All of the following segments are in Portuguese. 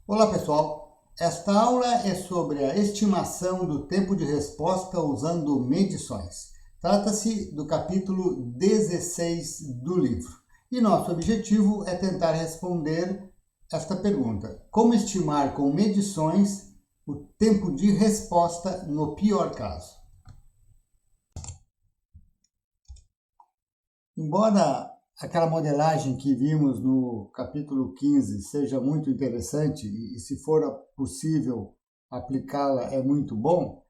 Olá pessoal, esta aula é sobre a estimação do tempo de resposta usando medições. Trata-se do capítulo 16 do livro e nosso objetivo é tentar responder esta pergunta: como estimar com medições o tempo de resposta no pior caso? Embora aquela modelagem que vimos no capítulo 15 seja muito interessante e se for possível aplicá-la é muito bom,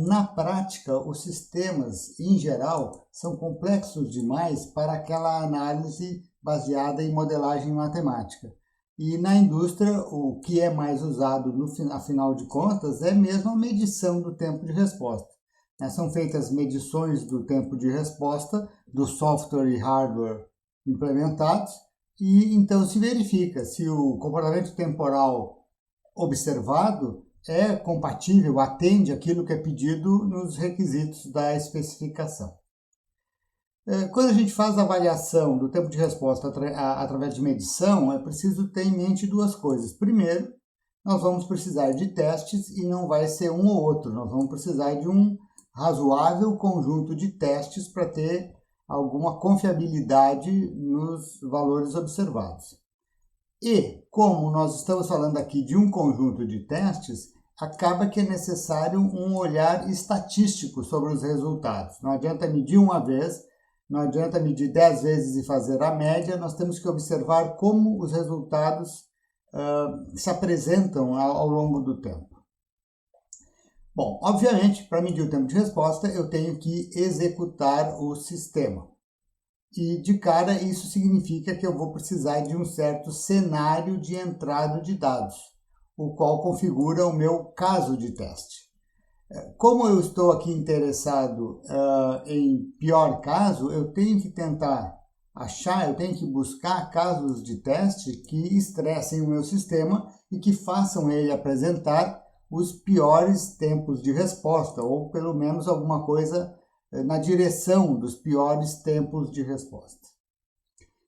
na prática os sistemas em geral são complexos demais para aquela análise baseada em modelagem matemática. E na indústria o que é mais usado no afinal de contas é mesmo a medição do tempo de resposta. São feitas medições do tempo de resposta do software e hardware implementados e então se verifica se o comportamento temporal observado é compatível, atende aquilo que é pedido nos requisitos da especificação. Quando a gente faz a avaliação do tempo de resposta através de medição, é preciso ter em mente duas coisas. Primeiro, nós vamos precisar de testes e não vai ser um ou outro, nós vamos precisar de um razoável conjunto de testes para ter alguma confiabilidade nos valores observados. E, como nós estamos falando aqui de um conjunto de testes, acaba que é necessário um olhar estatístico sobre os resultados. Não adianta medir uma vez, não adianta medir 10 vezes e fazer a média, nós temos que observar como os resultados se apresentam ao longo do tempo. Bom, obviamente, para medir o tempo de resposta, eu tenho que executar o sistema. E, de cara, isso significa que eu vou precisar de um certo cenário de entrada de dados, o qual configura o meu caso de teste. Como eu estou aqui interessado em pior caso, eu tenho que tentar eu tenho que buscar casos de teste que estressem o meu sistema e que façam ele apresentar os piores tempos de resposta, ou pelo menos alguma coisa na direção dos piores tempos de resposta.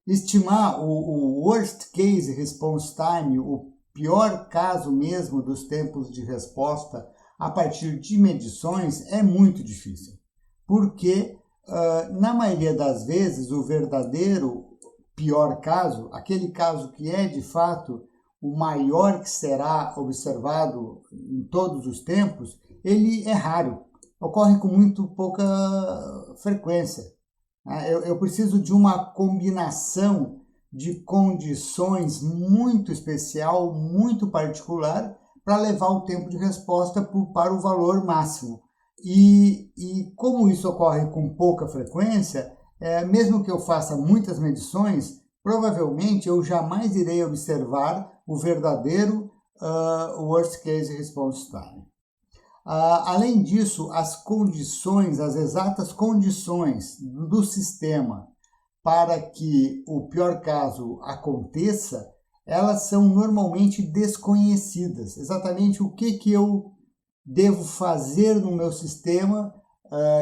Estimar o worst case response time, o pior caso mesmo dos tempos de resposta a partir de medições é muito difícil, porque na maioria das vezes o verdadeiro pior caso, aquele caso que é de fato o maior que será observado em todos os tempos, ele é raro, ocorre com muito pouca frequência. Eu preciso de uma combinação de condições muito especial, muito particular, para levar o tempo de resposta para o valor máximo. E como isso ocorre com pouca frequência, mesmo que eu faça muitas medições, provavelmente eu jamais irei observar o verdadeiro worst case response time. Além disso, as condições, as exatas condições do sistema para que o pior caso aconteça, elas são normalmente desconhecidas. Exatamente o que eu devo fazer no meu sistema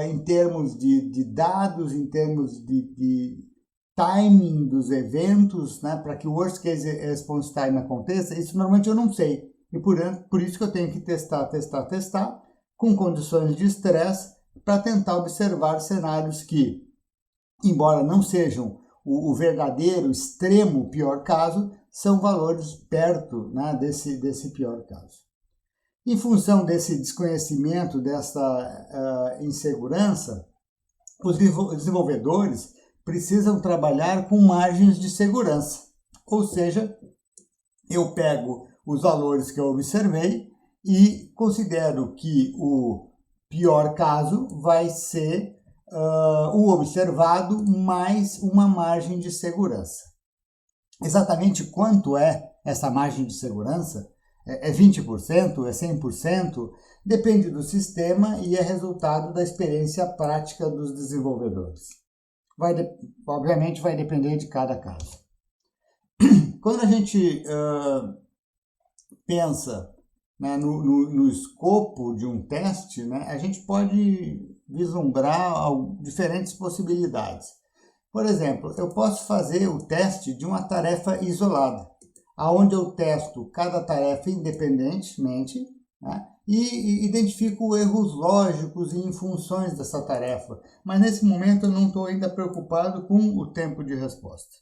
em termos de dados, em termos de timing dos eventos, né, para que o worst case response time aconteça, isso normalmente eu não sei. E por isso que eu tenho que testar com condições de estresse para tentar observar cenários que, embora não sejam o verdadeiro extremo pior caso, são valores perto, né, desse pior caso. Em função desse desconhecimento, dessa insegurança, os desenvolvedores precisam trabalhar com margens de segurança. Ou seja, eu pego os valores que eu observei e considero que o pior caso vai ser o observado mais uma margem de segurança. Exatamente quanto é essa margem de segurança? É 20%? É 100%? Depende do sistema e é resultado da experiência prática dos desenvolvedores. Obviamente vai depender de cada caso. Quando a gente pensa, né, no escopo de um teste, né, a gente pode vislumbrar diferentes possibilidades. Por exemplo, eu posso fazer o teste de uma tarefa isolada. onde eu testo cada tarefa independentemente, né? E identifico erros lógicos e funções dessa tarefa. Mas nesse momento eu não estou ainda preocupado com o tempo de resposta.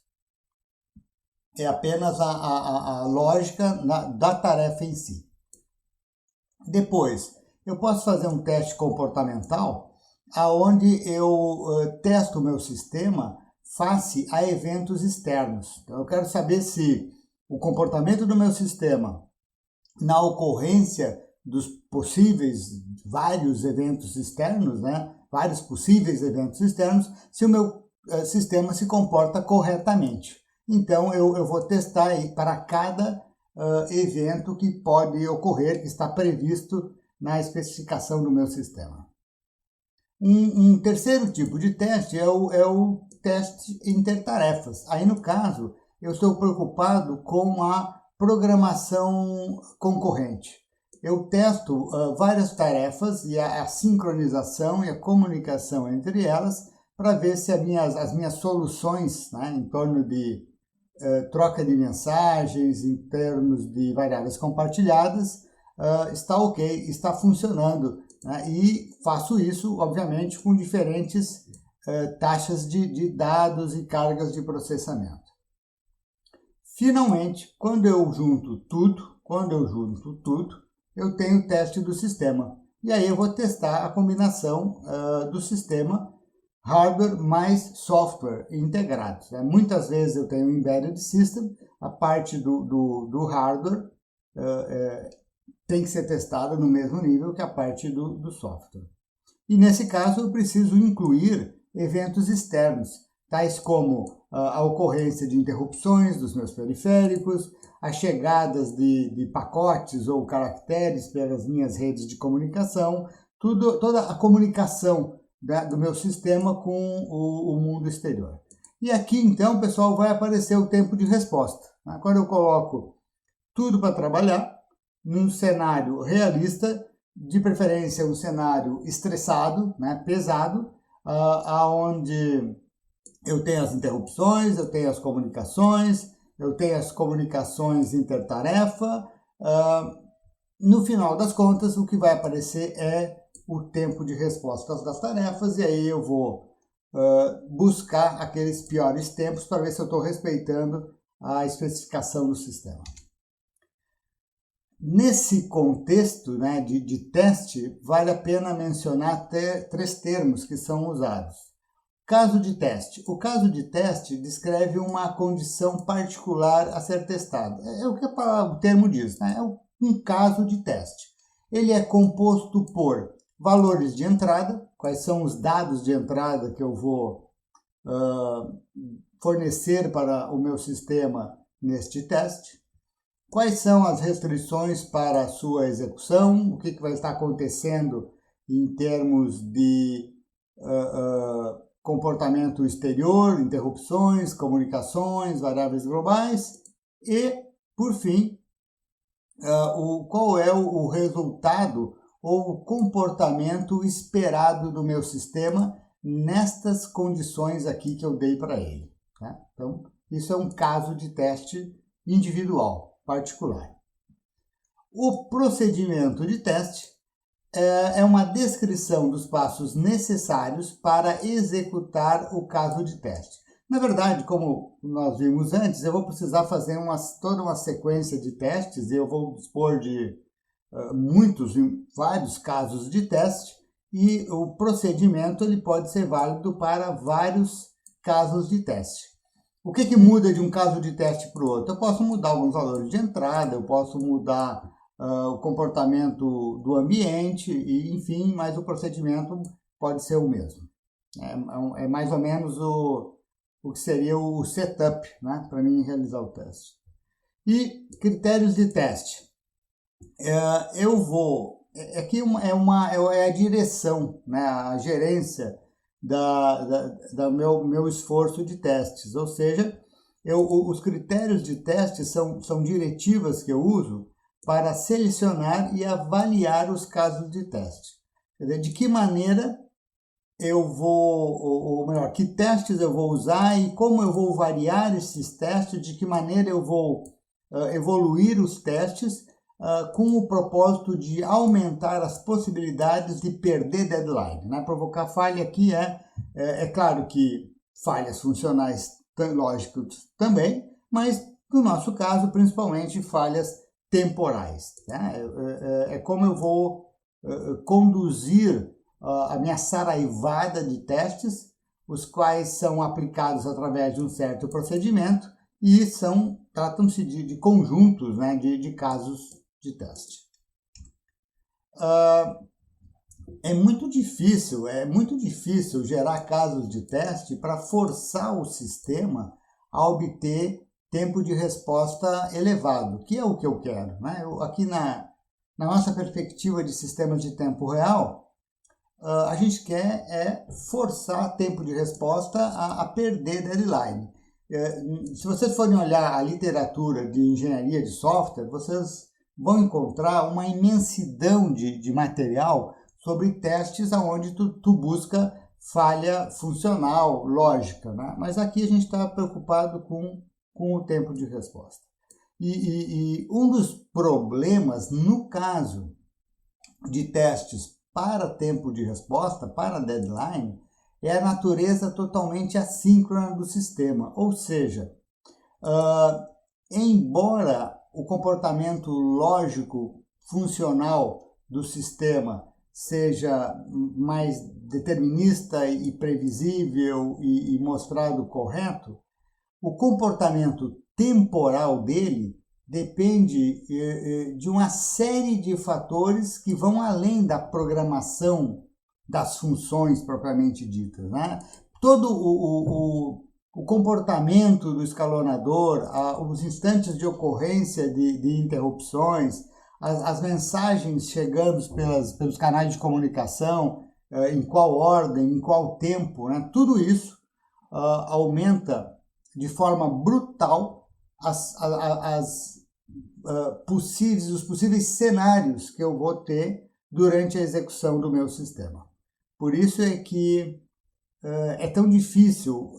É apenas a lógica da tarefa em si. Depois, eu posso fazer um teste comportamental, onde eu testo o meu sistema face a eventos externos. Então, eu quero saber se o comportamento do meu sistema, na ocorrência dos possíveis vários eventos externos, né? Vários possíveis eventos externos, se o meu sistema se comporta corretamente. Então, eu vou testar aí para cada evento que pode ocorrer, que está previsto na especificação do meu sistema. Um terceiro tipo de teste é o teste intertarefas. Aí, no caso, eu estou preocupado com a programação concorrente. Eu testo várias tarefas e a sincronização e a comunicação entre elas para ver se as minhas soluções, né, em torno de troca de mensagens, em termos de variáveis compartilhadas, está ok, está funcionando. Né, e faço isso, obviamente, com diferentes taxas de dados e cargas de processamento. Finalmente, quando eu junto tudo, eu tenho o teste do sistema. E aí eu vou testar a combinação do sistema hardware mais software integrados. Né? Muitas vezes eu tenho um embedded system, a parte do hardware tem que ser testada no mesmo nível que a parte do software. E nesse caso eu preciso incluir eventos externos, tais como a ocorrência de interrupções dos meus periféricos, as chegadas de pacotes ou caracteres pelas minhas redes de comunicação, toda a comunicação do meu sistema com o mundo exterior. E aqui, então, pessoal, vai aparecer o tempo de resposta. Quando eu coloco tudo para trabalhar, num cenário realista, de preferência um cenário estressado, né, pesado, onde eu tenho as interrupções, eu tenho as comunicações intertarefa. No final das contas, o que vai aparecer é o tempo de resposta das tarefas, e aí eu vou buscar aqueles piores tempos para ver se eu estou respeitando a especificação do sistema. Nesse contexto, né, de teste, vale a pena mencionar três termos que são usados. Caso de teste. O caso de teste descreve uma condição particular a ser testada. É o que o termo diz, né? É um caso de teste. Ele é composto por valores de entrada, quais são os dados de entrada que eu vou fornecer para o meu sistema neste teste, quais são as restrições para a sua execução, o que vai estar acontecendo em termos de comportamento exterior, interrupções, comunicações, variáveis globais e, por fim, qual é o resultado ou o comportamento esperado do meu sistema nestas condições aqui que eu dei para ele. Tá? Então, isso é um caso de teste individual, particular. O procedimento de teste é uma descrição dos passos necessários para executar o caso de teste. Na verdade, como nós vimos antes, eu vou precisar fazer toda uma sequência de testes, e eu vou dispor de vários casos de teste, e o procedimento ele pode ser válido para vários casos de teste. O que muda de um caso de teste para o outro? Eu posso mudar alguns valores de entrada, eu posso mudar o comportamento do ambiente, e, enfim, mas o procedimento pode ser o mesmo. É mais ou menos o que seria o setup, né, para mim realizar o teste. E critérios de teste. Aqui é a direção, né, a gerência do meu esforço de testes, ou seja, os critérios de teste são diretivas que eu uso para selecionar e avaliar os casos de teste. Quer dizer, de que maneira eu vou, ou melhor, que testes eu vou usar e como eu vou variar esses testes, de que maneira eu vou evoluir os testes com o propósito de aumentar as possibilidades de perder deadline, né? Provocar falha aqui é claro que falhas funcionais lógicas também, mas no nosso caso, principalmente falhas temporais, né? É como eu vou conduzir a minha saraivada de testes, os quais são aplicados através de um certo procedimento e tratam-se de conjuntos, né, de casos de teste. É muito difícil gerar casos de teste para forçar o sistema a obter tempo de resposta elevado, que é o que eu quero, né? Aqui na nossa perspectiva de sistemas de tempo real, a gente quer forçar tempo de resposta a perder deadline. Se vocês forem olhar a literatura de engenharia de software, vocês vão encontrar uma imensidão de material sobre testes onde tu busca falha funcional, lógica, né? Mas aqui a gente está preocupado com o tempo de resposta. E um dos problemas, no caso de testes para tempo de resposta, para deadline, é a natureza totalmente assíncrona do sistema. Ou seja, embora o comportamento lógico funcional do sistema seja mais determinista e previsível e mostrado correto, o comportamento temporal dele depende de uma série de fatores que vão além da programação das funções propriamente ditas, né? Todo o comportamento do escalonador, os instantes de ocorrência de interrupções, as mensagens chegando pelos canais de comunicação, em qual ordem, em qual tempo, né? Tudo isso aumenta de forma brutal os possíveis cenários que eu vou ter durante a execução do meu sistema. Por isso é que é tão difícil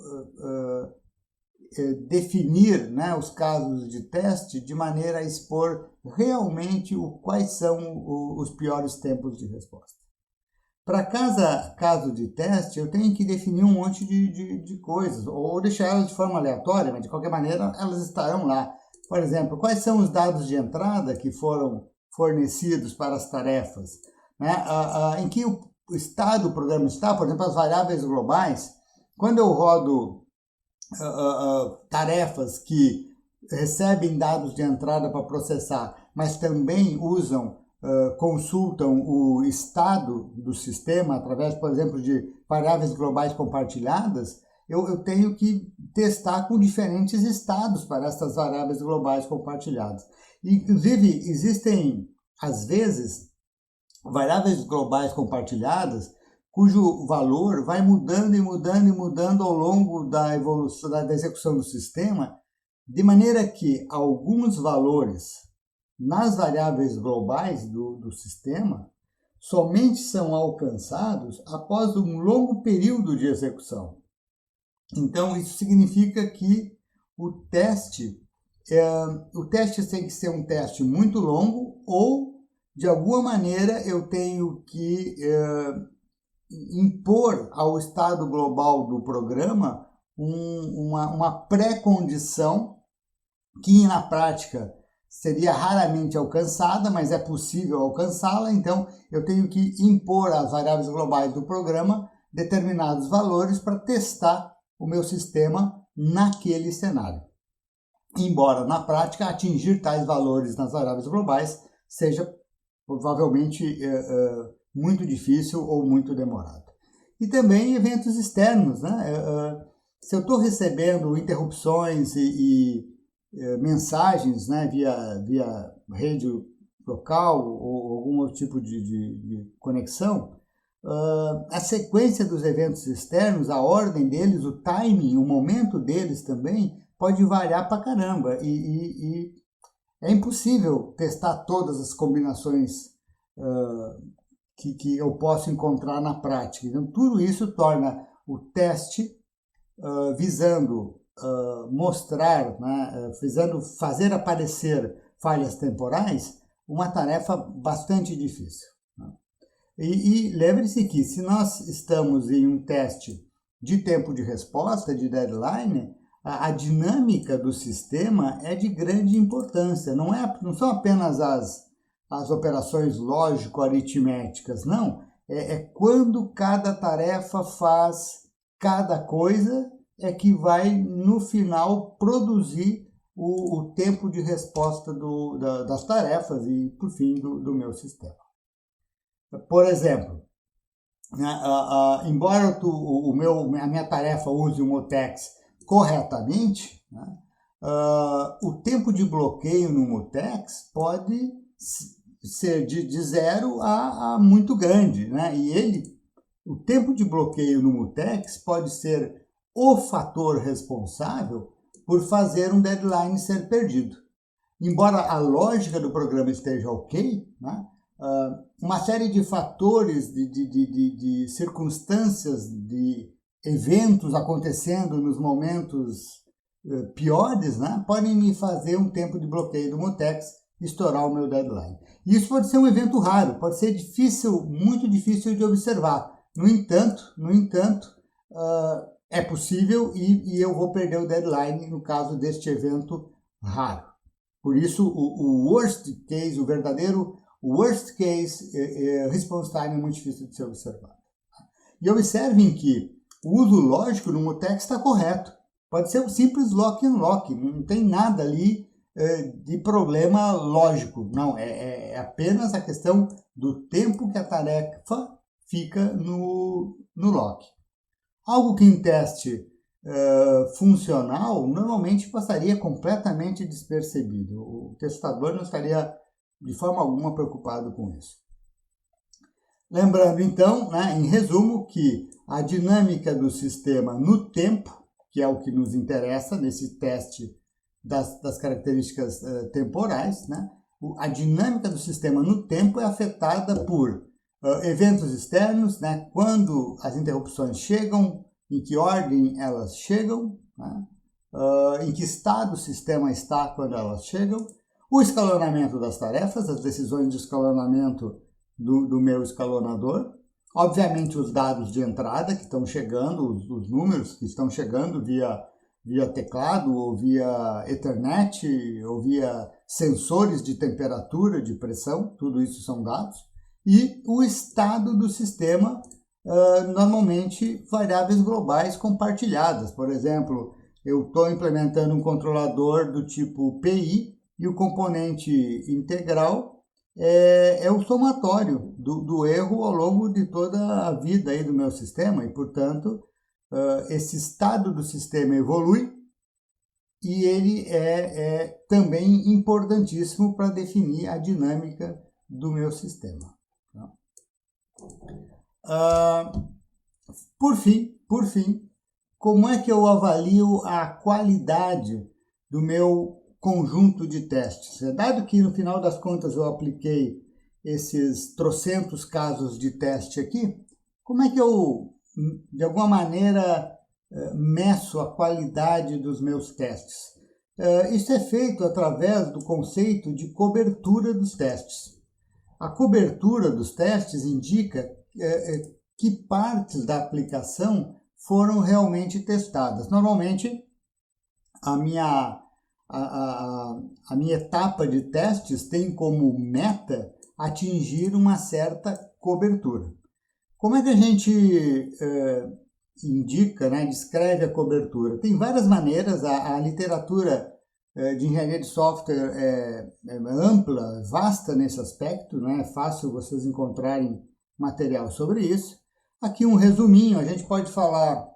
definir, né, os casos de teste de maneira a expor realmente quais são os piores tempos de resposta. Para cada caso de teste, eu tenho que definir um monte de coisas, ou deixar elas de forma aleatória, mas de qualquer maneira elas estarão lá. Por exemplo, quais são os dados de entrada que foram fornecidos para as tarefas, né? Em que estado o programa está, por exemplo, as variáveis globais. Quando eu rodo tarefas que recebem dados de entrada para processar, mas também consultam o estado do sistema através, por exemplo, de variáveis globais compartilhadas, eu tenho que testar com diferentes estados para essas variáveis globais compartilhadas. Inclusive, existem, às vezes, variáveis globais compartilhadas cujo valor vai mudando e mudando e mudando ao longo da evolução, da execução do sistema, de maneira que alguns valores nas variáveis globais do sistema somente são alcançados após um longo período de execução. Então, isso significa que o teste tem que ser um teste muito longo ou, de alguma maneira, eu tenho que impor ao estado global do programa uma pré-condição que, na prática, seria raramente alcançada, mas é possível alcançá-la. Então, eu tenho que impor às variáveis globais do programa determinados valores para testar o meu sistema naquele cenário. Embora, na prática, atingir tais valores nas variáveis globais seja provavelmente muito difícil ou muito demorado. E também eventos externos, né? Se eu estou recebendo interrupções e mensagens, né, via rede local ou algum outro tipo de conexão, a sequência dos eventos externos, a ordem deles, o timing, o momento deles também pode variar pra caramba e é impossível testar todas as combinações que eu posso encontrar na prática. Então, tudo isso torna o teste visando mostrar, né, fazer aparecer falhas temporais, uma tarefa bastante difícil. Né? E lembre-se que se nós estamos em um teste de tempo de resposta, de deadline, a dinâmica do sistema é de grande importância. Não são apenas as operações lógico-aritméticas, não. É quando cada tarefa faz cada coisa é que vai, no final, produzir o tempo de resposta das tarefas e, por fim, do meu sistema. Por exemplo, embora a minha tarefa use o mutex corretamente, né, o tempo de bloqueio no mutex pode ser de 0 a muito grande, né? E o tempo de bloqueio no mutex pode ser o fator responsável por fazer um deadline ser perdido. Embora a lógica do programa esteja ok, né, uma série de fatores, de circunstâncias, de eventos acontecendo nos momentos piores, né, podem me fazer um tempo de bloqueio do mutex estourar o meu deadline. Isso pode ser um evento raro, pode ser difícil, muito difícil de observar. No entanto, é possível e eu vou perder o deadline no caso deste evento raro. Por isso, o worst case, o verdadeiro worst case response time é muito difícil de ser observado. E observem que o uso lógico no mutex está correto. Pode ser um simples lock and lock, não tem nada ali de problema lógico. Não, é apenas a questão do tempo que a tarefa fica no lock. Algo que em teste funcional normalmente passaria completamente despercebido. O testador não estaria de forma alguma preocupado com isso. Lembrando então, né, em resumo, que a dinâmica do sistema no tempo, que é o que nos interessa nesse teste das características temporais, né, a dinâmica do sistema no tempo é afetada por eventos externos, né, quando as interrupções chegam, em que ordem elas chegam, né, em que estado o sistema está quando elas chegam, o escalonamento das tarefas, as decisões de escalonamento do meu escalonador, obviamente os dados de entrada que estão chegando, os números que estão chegando via teclado, ou via Ethernet, ou via sensores de temperatura, de pressão, tudo isso são dados, e o estado do sistema, normalmente variáveis globais compartilhadas. Por exemplo, eu estou implementando um controlador do tipo PI, e o componente integral é o somatório do erro ao longo de toda a vida aí do meu sistema e, portanto, esse estado do sistema evolui e ele é também importantíssimo para definir a dinâmica do meu sistema. Por fim, como é que eu avalio a qualidade do meu conjunto de testes? Dado que no final das contas eu apliquei esses trocentos casos de teste aqui, como é que eu, de alguma maneira, meço a qualidade dos meus testes? Isso é feito através do conceito de cobertura dos testes. A cobertura dos testes indica que partes da aplicação foram realmente testadas. Normalmente, a minha etapa de testes tem como meta atingir uma certa cobertura. Como é que a gente indica, né, descreve a cobertura? Tem várias maneiras, a literatura de engenharia de software é ampla, vasta nesse aspecto, né? É fácil vocês encontrarem material sobre isso. Aqui um resuminho, a gente pode falar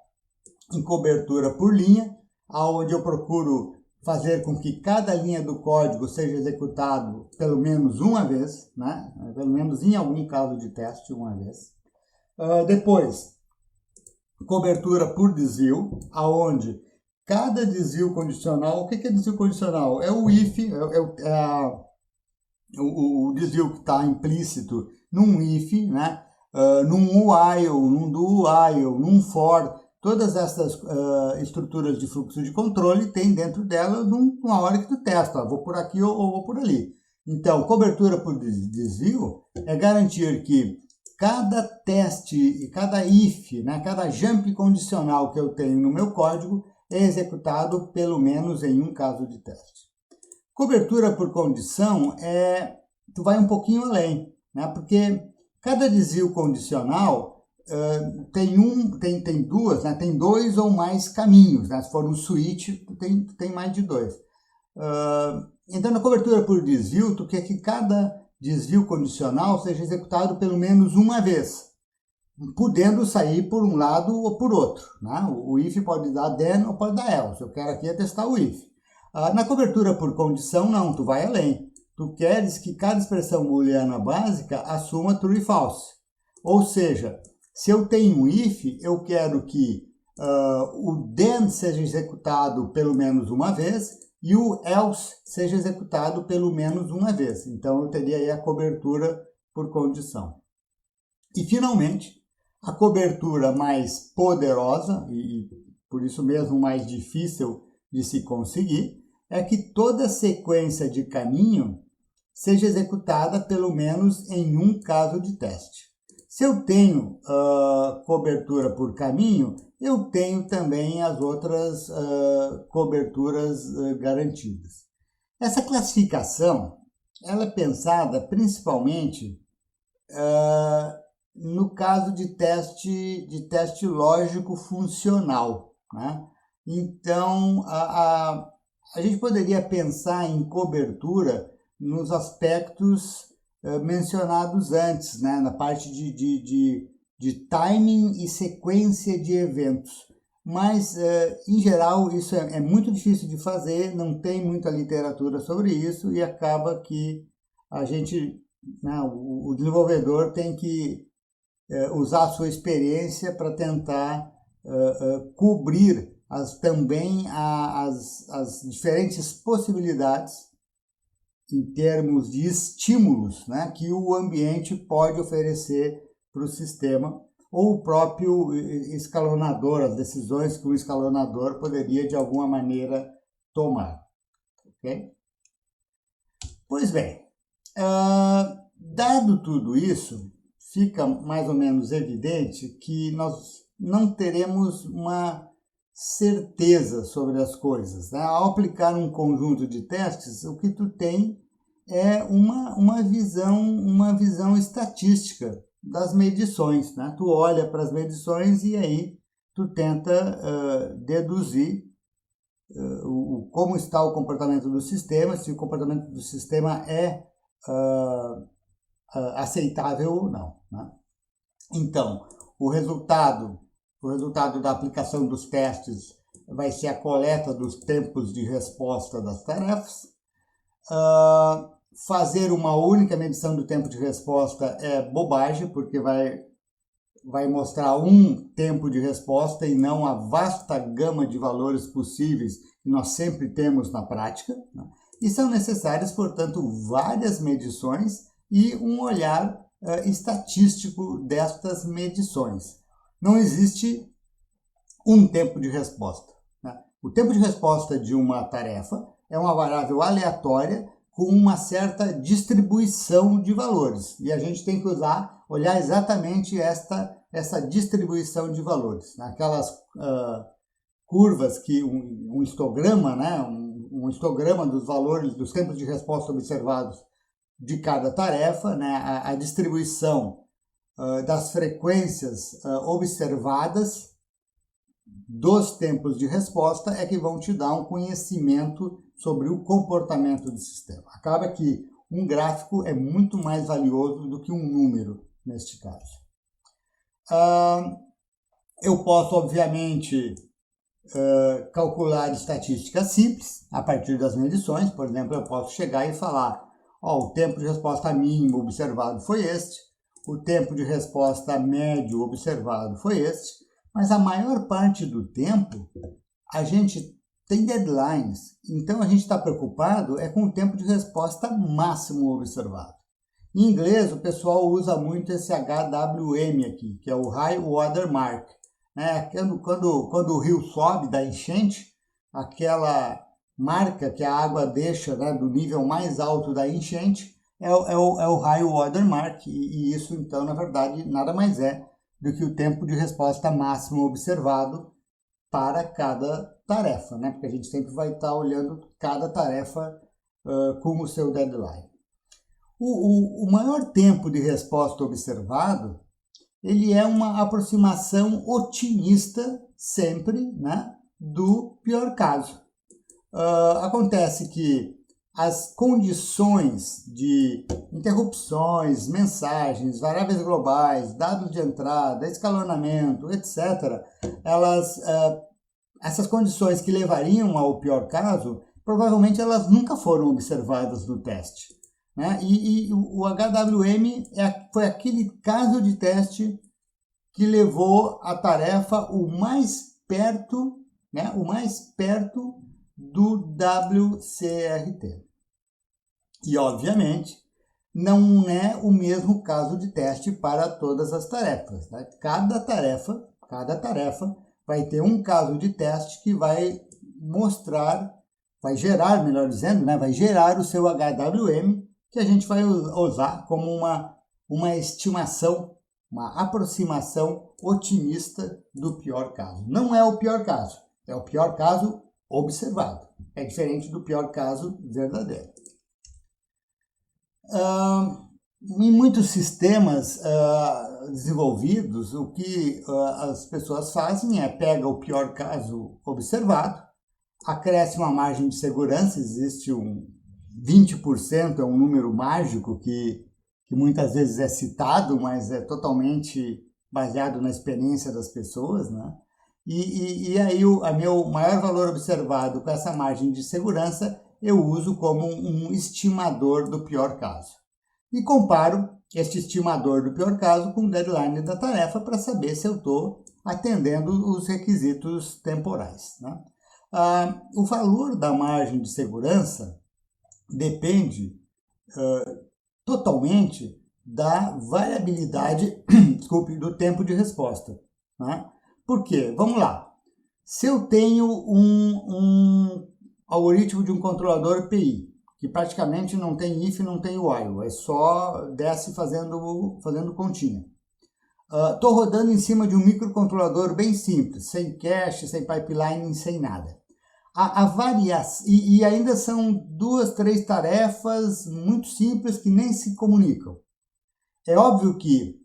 em cobertura por linha, onde eu procuro fazer com que cada linha do código seja executado pelo menos uma vez, né? Pelo menos em algum caso de teste, uma vez. Depois, cobertura por desvio, aonde cada desvio condicional, o que é desvio condicional? É o if, o desvio que está implícito num if, né? Num while, num do while, num for. todas essas estruturas de fluxo de controle têm dentro dela uma hora que tu testa, vou por aqui ou vou por ali. Então, cobertura por desvio é garantir que cada teste, cada if, né, cada jump condicional que eu tenho no meu código é executado pelo menos em um caso de teste. Cobertura por condição tu vai um pouquinho além, né, porque cada desvio condicional tem duas, né, tem dois ou mais caminhos, né, se for um switch, tem mais de dois. Então, na cobertura por desvio, tu quer que cada desvio condicional seja executado pelo menos uma vez, podendo sair por um lado ou por outro, né? O if pode dar then ou pode dar else. Eu quero aqui testar o if. Na cobertura por condição, não, tu vai além. Tu queres que cada expressão booleana básica assuma true e false. Ou seja, se eu tenho um if, eu quero que o then seja executado pelo menos uma vez e o else seja executado pelo menos uma vez. Então, eu teria aí a cobertura por condição. E, finalmente, a cobertura mais poderosa, e por isso mesmo mais difícil de se conseguir, é que toda sequência de caminho seja executada pelo menos em um caso de teste. Se eu tenho cobertura por caminho, eu tenho também as outras coberturas garantidas. Essa classificação ela é pensada principalmente no caso de teste lógico funcional, né? Então, a gente poderia pensar em cobertura nos aspectos mencionados antes, né? Na parte de timing e sequência de eventos. Mas, em geral, isso é muito difícil de fazer, não tem muita literatura sobre isso e acaba que a gente, né, o desenvolvedor tem que usar a sua experiência para tentar cobrir também as diferentes possibilidades em termos de estímulos, né, que o ambiente pode oferecer para o sistema, ou o próprio escalonador, as decisões que o escalonador poderia de alguma maneira tomar. Okay? Pois bem, dado tudo isso, fica mais ou menos evidente que nós não teremos uma certeza sobre as coisas, né? Ao aplicar um conjunto de testes, o que tu tem é uma visão estatística das medições, né? Tu olha para as medições e aí tu tenta deduzir como está o comportamento do sistema, se o comportamento do sistema é aceitável ou não, né? Então, o resultado da aplicação dos testes vai ser a coleta dos tempos de resposta das tarefas. Fazer uma única medição do tempo de resposta é bobagem, porque vai mostrar um tempo de resposta e não a vasta gama de valores possíveis que nós sempre temos na prática, né? E são necessárias, portanto, várias medições e um olhar estatístico destas medições. Não existe um tempo de resposta, né? O tempo de resposta de uma tarefa é uma variável aleatória com uma certa distribuição de valores. E a gente tem que olhar exatamente essa distribuição de valores. Aquelas curvas que um histograma, né? Um histograma dos valores, dos tempos de resposta observados de cada tarefa, né? A distribuição das frequências observadas dos tempos de resposta é que vão te dar um conhecimento sobre o comportamento do sistema. Acaba que um gráfico é muito mais valioso do que um número neste caso. Eu posso, obviamente, calcular estatísticas simples a partir das medições. Por exemplo, eu posso chegar e falar: o tempo de resposta mínimo observado foi este, o tempo de resposta médio observado foi este, mas a maior parte do tempo a gente tem deadlines, então a gente está preocupado com o tempo de resposta máximo observado. Em inglês, o pessoal usa muito esse HWM aqui, que é o High Water Mark. né? Quando o rio sobe da enchente, aquela marca que a água deixa, né, do nível mais alto da enchente é o high water mark, e isso, então, na verdade, nada mais é do que o tempo de resposta máximo observado para cada tarefa, né? Porque a gente sempre vai estar olhando cada tarefa com o seu deadline. O maior tempo de resposta observado, ele é uma aproximação otimista sempre, né, do pior caso. Acontece que as condições de interrupções, mensagens, variáveis globais, dados de entrada, escalonamento, etc., essas condições que levariam ao pior caso, provavelmente elas nunca foram observadas no teste, né? E o HWM foi aquele caso de teste que levou a tarefa o mais perto, né, do WCRT. E, obviamente, não é o mesmo caso de teste para todas as tarefas, né? Cada tarefa vai ter um caso de teste que vai gerar, melhor dizendo, né, vai gerar o seu HWM, que a gente vai usar como uma estimação, uma aproximação otimista do pior caso. Não é o pior caso, é o pior caso observado. É diferente do pior caso verdadeiro. Em muitos sistemas desenvolvidos, o que as pessoas fazem é pega o pior caso observado, acresce uma margem de segurança, existe 20%, é um número mágico que muitas vezes é citado, mas é totalmente baseado na experiência das pessoas, né? E aí o meu maior valor observado com essa margem de segurança eu uso como um estimador do pior caso. E comparo este estimador do pior caso com o deadline da tarefa para saber se eu estou atendendo os requisitos temporais, né? O valor da margem de segurança depende totalmente da variabilidade do tempo de resposta, né? Por quê? Vamos lá. Se eu tenho um algoritmo de um controlador PI, que praticamente não tem if, não tem while, é só desce fazendo continha. Estou rodando em cima de um microcontrolador bem simples, sem cache, sem pipeline, sem nada. A variação, e ainda são 2, 3 tarefas muito simples que nem se comunicam. É óbvio que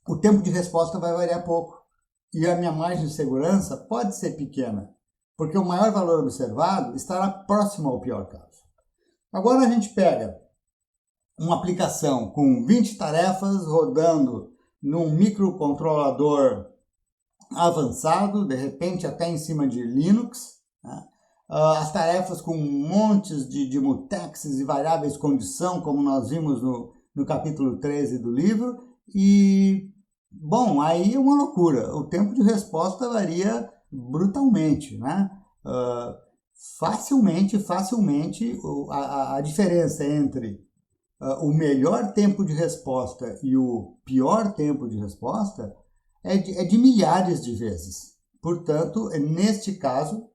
o tempo de resposta vai variar pouco e a minha margem de segurança pode ser pequena, porque o maior valor observado estará próximo ao pior caso. Agora a gente pega uma aplicação com 20 tarefas rodando num microcontrolador avançado, de repente até em cima de Linux, né? As tarefas com montes de mutexes e variáveis condição, como nós vimos no capítulo 13 do livro, e, bom, aí é uma loucura. O tempo de resposta varia brutalmente, né? Facilmente, a diferença entre o melhor tempo de resposta e o pior tempo de resposta é de milhares de vezes. Portanto, neste caso,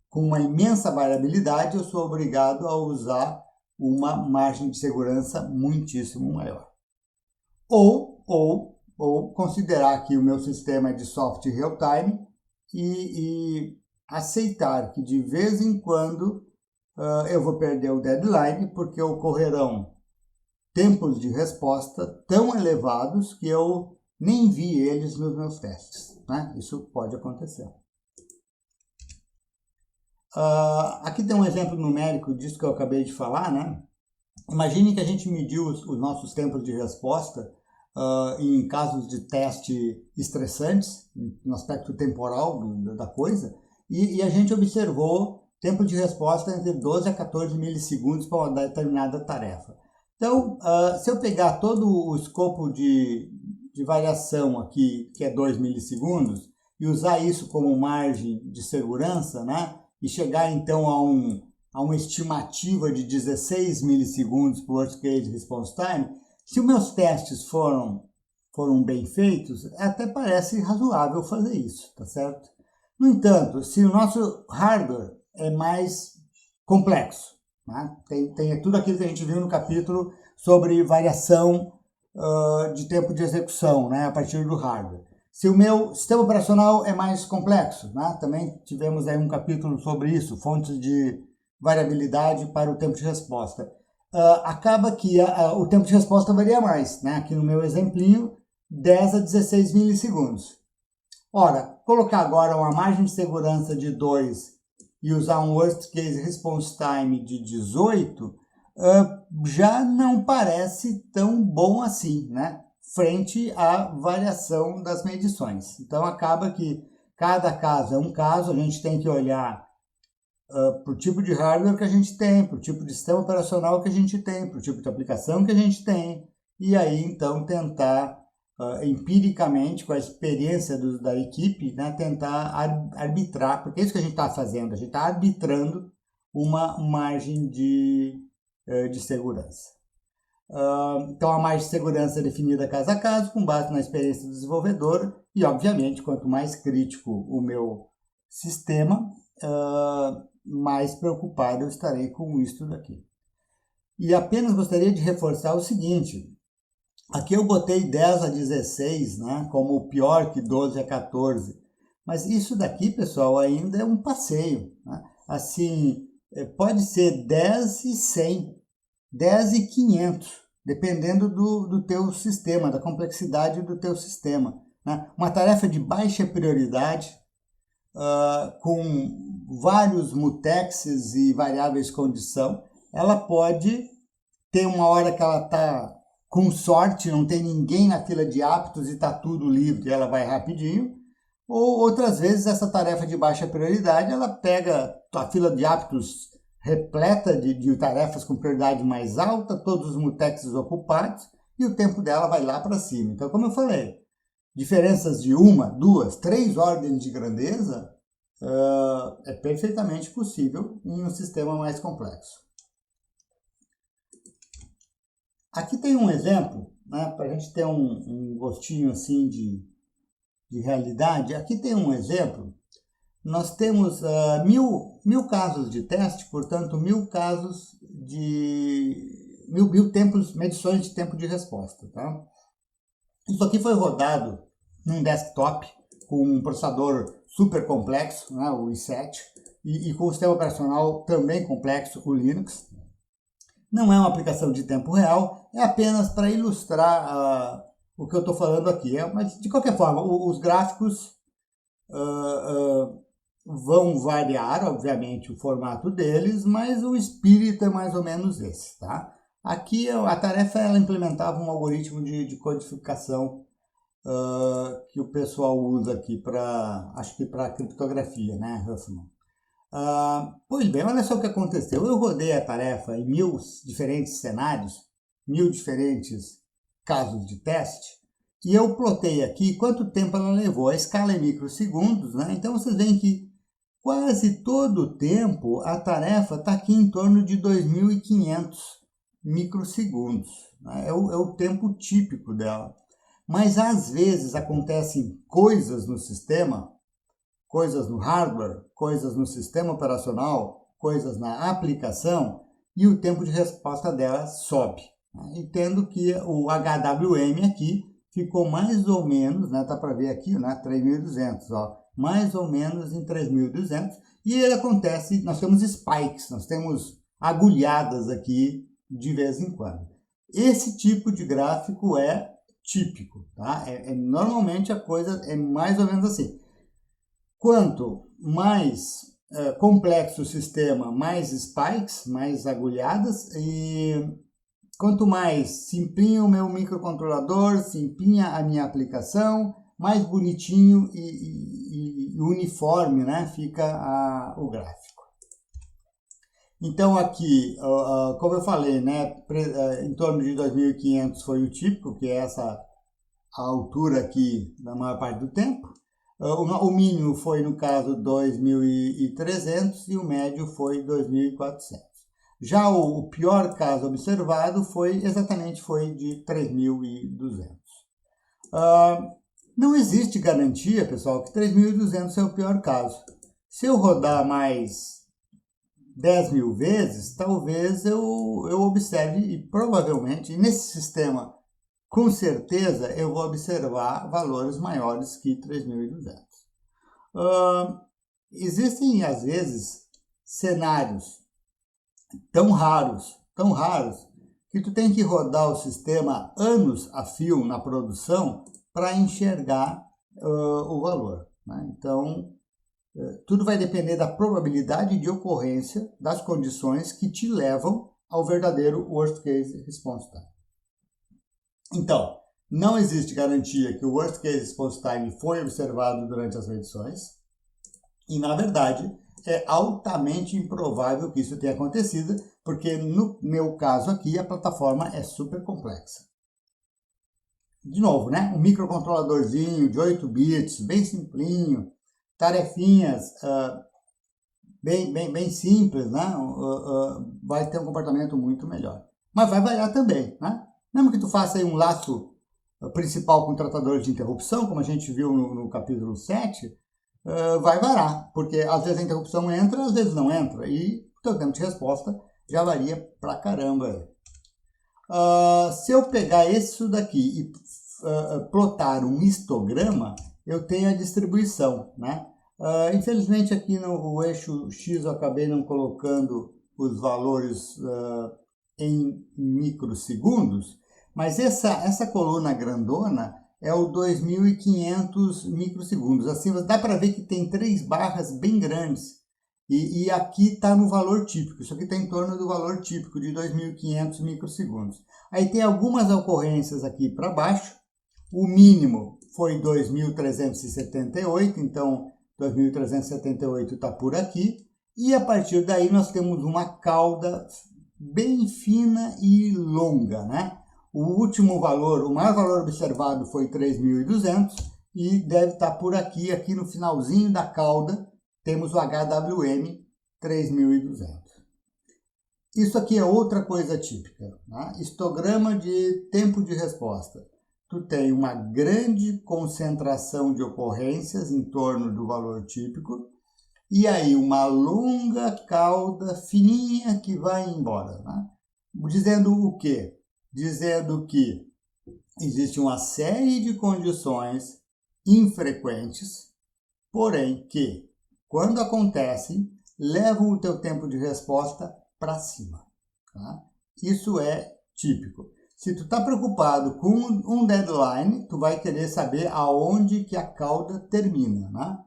com uma imensa variabilidade, eu sou obrigado a usar uma margem de segurança muitíssimo maior. Ou considerar que o meu sistema é de software real-time e aceitar que de vez em quando eu vou perder o deadline, porque ocorrerão tempos de resposta tão elevados que eu nem vi eles nos meus testes, né? Isso pode acontecer. Aqui tem um exemplo numérico disso que eu acabei de falar, né? Imagine que a gente mediu os nossos tempos de resposta em casos de teste estressantes, no aspecto temporal da coisa, e a gente observou tempo de resposta entre 12 a 14 milissegundos para uma determinada tarefa. Então, se eu pegar todo o escopo de variação aqui, que é 2 milissegundos, e usar isso como margem de segurança, né? E chegar então a uma estimativa de 16 milissegundos para o worst case response time, se os meus testes foram foram bem feitos, até parece razoável fazer isso, tá certo? No entanto, se o nosso hardware é mais complexo, né? Tem tudo aquilo que a gente viu no capítulo sobre variação de tempo de execução, né, a partir do hardware. Se o meu sistema operacional é mais complexo, né, também tivemos aí um capítulo sobre isso, fontes de variabilidade para o tempo de resposta. Acaba que o tempo de resposta varia mais, né? Aqui no meu exemplinho, 10 a 16 milissegundos. Ora, colocar agora uma margem de segurança de 2 e usar um worst case response time de 18, já não parece tão bom assim, né? Frente à variação das medições. Então acaba que cada caso é um caso, a gente tem que olhar para o tipo de hardware que a gente tem, para o tipo de sistema operacional que a gente tem, para o tipo de aplicação que a gente tem, e aí então tentar empiricamente, com a experiência da equipe, né, tentar arbitrar, porque é isso que a gente está fazendo, a gente está arbitrando uma margem de segurança. Então a margem de segurança é definida caso a caso, com base na experiência do desenvolvedor, e obviamente quanto mais crítico o meu sistema, mais preocupado eu estarei com isso daqui. E apenas gostaria de reforçar o seguinte, aqui eu botei 10 a 16, né, como pior que 12 a 14, mas isso daqui, pessoal, ainda é um passeio, né? Assim, pode ser 10 e 100, 10 e 500, dependendo do teu sistema, da complexidade do teu sistema, né? Uma tarefa de baixa prioridade, com vários mutexes e variáveis condição, ela pode ter uma hora que ela está com sorte, não tem ninguém na fila de aptos e está tudo livre, ela vai rapidinho, ou outras vezes essa tarefa de baixa prioridade, ela pega a fila de aptos repleta de tarefas com prioridade mais alta, todos os mutexes ocupados, e o tempo dela vai lá para cima. Então, como eu falei, diferenças de 1, 2, 3 ordens de grandeza é perfeitamente possível em um sistema mais complexo. Aqui tem um exemplo, né, para a gente ter um gostinho assim de realidade. Aqui tem um exemplo. Nós temos 1000 casos de teste, portanto, 1000 casos de 1000 tempos, medições de tempo de resposta. Tá? Isso aqui foi rodado num desktop com um processador super complexo, né, o i7, e com um sistema operacional também complexo, o Linux. Não é uma aplicação de tempo real, é apenas para ilustrar o que eu estou falando aqui. Mas, de qualquer forma, os gráficos vão variar, obviamente, o formato deles, mas o espírito é mais ou menos esse. Tá? Aqui, a tarefa ela implementava um algoritmo de codificação que o pessoal usa aqui acho que para criptografia, né, Huffman? Pois bem, olha só o que aconteceu. Eu rodei a tarefa em 1000 diferentes cenários, 1000 diferentes casos de teste, e eu plotei aqui quanto tempo ela levou. A escala é microsegundos, né? Então vocês veem que quase todo o tempo a tarefa está aqui em torno de 2500 microsegundos. Né? É o tempo típico dela. Mas às vezes acontecem coisas no sistema, coisas no hardware, coisas no sistema operacional, coisas na aplicação, e o tempo de resposta dela sobe. Entendo que o HWM aqui ficou mais ou menos, né, tá para ver aqui, né, 3.200, ó, mais ou menos em 3.200, e ele acontece, nós temos spikes, nós temos agulhadas aqui de vez em quando. Esse tipo de gráfico é típico, tá? Normalmente a coisa é mais ou menos assim. Quanto mais complexo o sistema, mais spikes, mais agulhadas, e quanto mais se empenha o meu microcontrolador, se empenha a minha aplicação, mais bonitinho e uniforme, né, fica o gráfico. Então aqui, como eu falei, né, em torno de 2500 foi o típico, que é a altura aqui da maior parte do tempo. O mínimo foi, no caso, 2.300 e o médio foi 2.400. Já o pior caso observado foi de 3.200. Não existe garantia, pessoal, que 3.200 é o pior caso. Se eu rodar mais 10.000 vezes, talvez eu observe, e provavelmente, nesse sistema, com certeza, eu vou observar valores maiores que 3.200. Existem, às vezes, cenários tão raros, que tu tem que rodar o sistema anos a fio na produção para enxergar o valor, né? Então, tudo vai depender da probabilidade de ocorrência das condições que te levam ao verdadeiro worst case response time. Então, não existe garantia que o worst case response time foi observado durante as medições e, na verdade, é altamente improvável que isso tenha acontecido, porque no meu caso aqui a plataforma é super complexa. De novo, né? Um microcontroladorzinho de 8 bits, bem simplinho, tarefinhas bem simples, né? Vai ter um comportamento muito melhor. Mas vai variar também, né? Mesmo que tu faça aí um laço principal com tratador de interrupção, como a gente viu no capítulo 7, vai variar, porque às vezes a interrupção entra, às vezes não entra, e o teu tempo de resposta já varia pra caramba. Se eu pegar isso daqui e plotar um histograma, eu tenho a distribuição, né? Infelizmente aqui no eixo X eu acabei não colocando os valores em microsegundos, mas essa coluna grandona é o 2.500 microsegundos. Assim, dá para ver que tem 3 barras bem grandes. E aqui está no valor típico. Isso aqui está em torno do valor típico de 2.500 microsegundos. Aí tem algumas ocorrências aqui para baixo. O mínimo foi 2.378, então 2.378 está por aqui. E a partir daí nós temos uma cauda bem fina e longa, né? O último valor, o maior valor observado foi 3.200 e deve estar por aqui no finalzinho da cauda, temos o HWM 3.200. Isso aqui é outra coisa típica, né? Histograma de tempo de resposta. Tu tem uma grande concentração de ocorrências em torno do valor típico e aí uma longa cauda fininha que vai embora, né? Dizendo o quê? Dizendo que existe uma série de condições infrequentes, porém que, quando acontecem, levam o teu tempo de resposta para cima, tá? Isso é típico. Se tu está preocupado com um deadline, tu vai querer saber aonde que a cauda termina, né?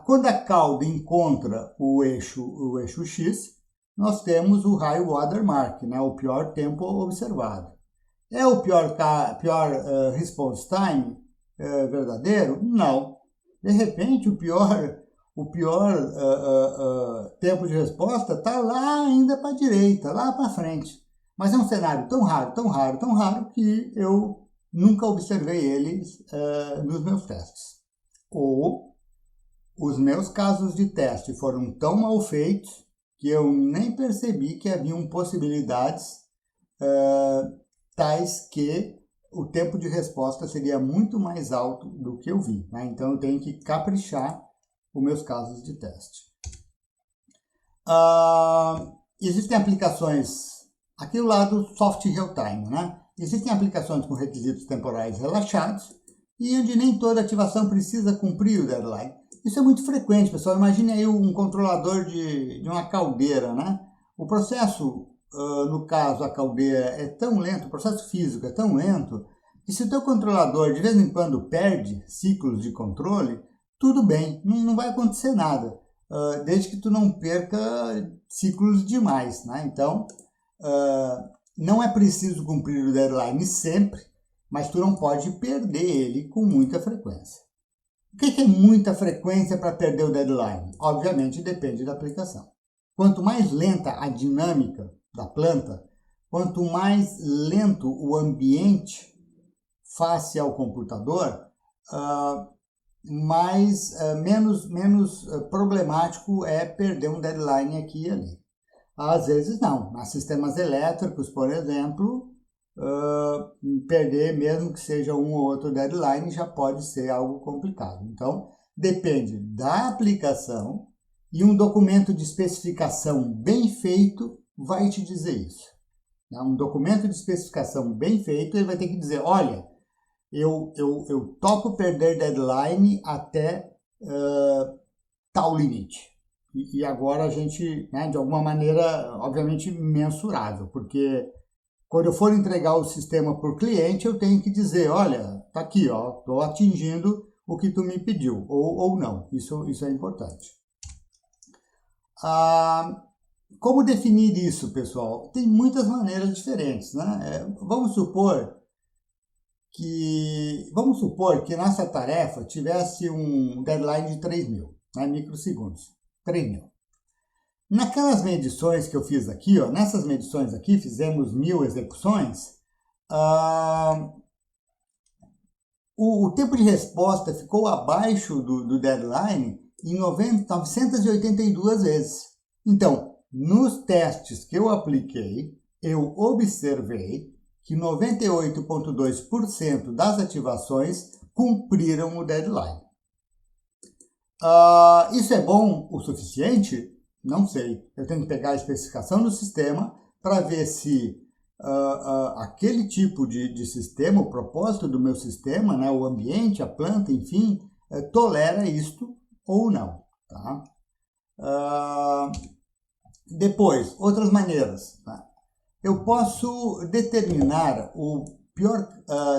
Quando a cauda encontra o eixo X, nós temos o high water mark, né? O pior tempo observado. É o pior response time verdadeiro? Não. De repente, o pior tempo de resposta está lá ainda para a direita, lá para frente. Mas é um cenário tão raro que eu nunca observei eles nos meus testes. Ou os meus casos de teste foram tão mal feitos que eu nem percebi que haviam possibilidades tais que o tempo de resposta seria muito mais alto do que eu vi, né? Então eu tenho que caprichar os meus casos de teste. Existem aplicações, aqui do lado soft real-time, né? Existem aplicações com requisitos temporais relaxados e onde nem toda ativação precisa cumprir o deadline. Isso é muito frequente, pessoal. Imagine aí um controlador de uma caldeira, né? O processo, no caso a caldeira, é tão lento, o processo físico é tão lento, que se o teu controlador de vez em quando perde ciclos de controle, tudo bem, não vai acontecer nada, desde que tu não perca ciclos demais, né? Então, não é preciso cumprir o deadline sempre, mas tu não pode perder ele com muita frequência. O que é muita frequência para perder o deadline? Obviamente depende da aplicação. Quanto mais lenta a dinâmica da planta, quanto mais lento o ambiente face ao computador, menos problemático é perder um deadline aqui e ali. Às vezes não. Nas sistemas elétricos, por exemplo, perder, mesmo que seja um ou outro deadline, já pode ser algo complicado. Então, depende da aplicação e um documento de especificação bem feito vai te dizer isso. Um documento de especificação bem feito, ele vai ter que dizer, olha, eu topo perder deadline até tal limite. E agora a gente, né, de alguma maneira, obviamente, mensurável, porque quando eu for entregar o sistema por cliente, eu tenho que dizer, olha, tá aqui, ó, estou atingindo o que tu me pediu, ou não. Isso é importante. Como definir isso, pessoal? Tem muitas maneiras diferentes, né? Vamos supor que nossa tarefa tivesse um deadline de 3.000, né, microsegundos. 3.000. Naquelas medições que eu fiz aqui, ó, nessas medições aqui, fizemos 1.000 execuções, o tempo de resposta ficou abaixo do deadline em 982 vezes. Então, nos testes que eu apliquei, eu observei que 98,2% das ativações cumpriram o deadline. Isso é bom o suficiente? Não sei. Eu tenho que pegar a especificação do sistema para ver se aquele tipo de sistema, o propósito do meu sistema, né, o ambiente, a planta, enfim, tolera isto ou não. Tá? Depois, outras maneiras. Tá? Eu posso determinar o pior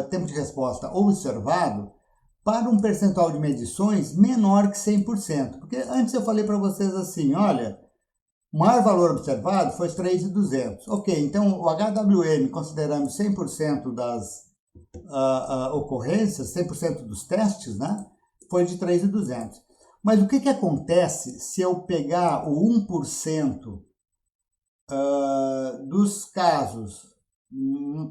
tempo de resposta observado para um percentual de medições menor que 100%. Porque antes eu falei para vocês assim, olha, o maior valor observado foi 3.200. Ok, então o HWM, considerando 100% das ocorrências, 100% dos testes, né, foi de 3.200. Mas o que acontece se eu pegar o 1% dos casos